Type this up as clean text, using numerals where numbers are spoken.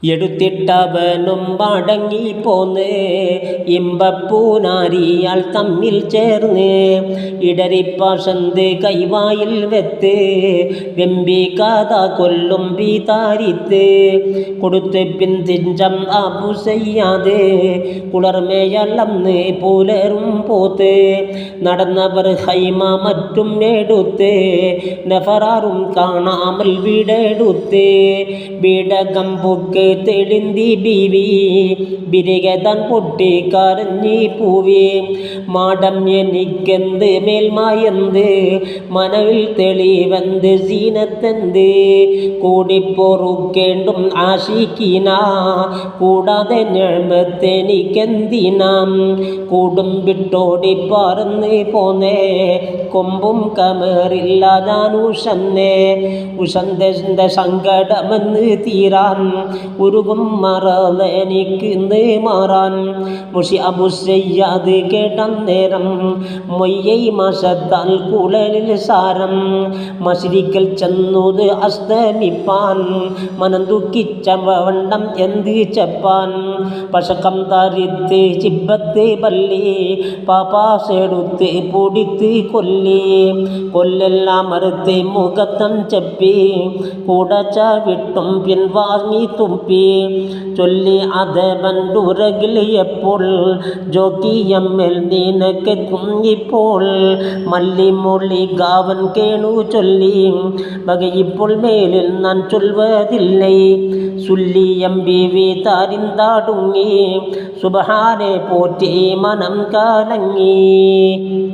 എടുത്തിട്ടവനും മടങ്ങിപ്പോന്ന് ഇമ്പപ്പൂനാരിയാൾ തമ്മിൽ ചേർന്ന് ഇടറിപ്പാശന്ത് കൈവായിൽ വെത്ത് വെമ്പി കഥ കൊല്ലും പീതാരിത്ത് കൊടുത്ത് പിന്തിഞ്ചം അബു ചെയ്യാതെ കുളർമേയളന്ന് പുലരും പോത്ത് നടന്നവർ ഹൈമ മറ്റും എടുത്ത് നഫറാറും കാണാമൽ വീടെടുത്ത് വീടകം പൊക്ക് തെളിന്തി ബീവി ബിരികതൻ പൊട്ടി കരഞ്ഞി പൂവി മാടം എനിക്കെന്ത് മേൽമായെന്ത് മനവിൽ തെളിവെന്ത് സീനത്തെന്ത് കൂടിപ്പൊറുക്കേണ്ടും ആശിക്കീന കൂടാതെ ഞെഴ്മത്തെനിക്കെന്തിനാം കൂടും വിട്ടോടി പറന്ന് പോന്നേ കൊമ്പും കമറില്ല ഞാൻ ഉഷന്റെ സങ്കടമെന്ന് തീരാൻ ഉരുകും മറലെനിക്ക് മാറാൻ മുഷി അബു ചെയ്യാത് കേട്ടന്നേരം മൊയ്യൈ മാസത്താൽ കുളലിൽ സാരം മശരിക്കൽ ചെന്നത് അസ്തമിപ്പാൻ മനം ദുഃഖിച്ച വണ്ണം എന്ത് ചെപ്പാൻ പശക്കം തരിത്ത് ചിബത്ത് പല്ലി പാപ്പാസെടുത്ത് പൊടിത്ത് കൊല്ലി കൊല്ലെല്ലാം മറുത്ത് മുഖത്തം ചെപ്പി കൂടച്ച വിട്ടും പിൻവാങ്ങി തുമ്പി ചൊല്ലി അതവണ്ടുറകിൽ എപ്പോൾ ജോക്കിയമ്മൽ നിനക്കെത്തും ഇപ്പോൾ മല്ലിമൊളി ഗാവൻ കേണു ചൊല്ലി വകയിപ്പോൾ മേലിൽ ഞാൻ ചൊല്വതില്ലേ സുല്ലിയം ബീവി താരിന്താടുങ്ങി സുബ്ഹാനെ പോറ്റി മനം കലങ്ങി.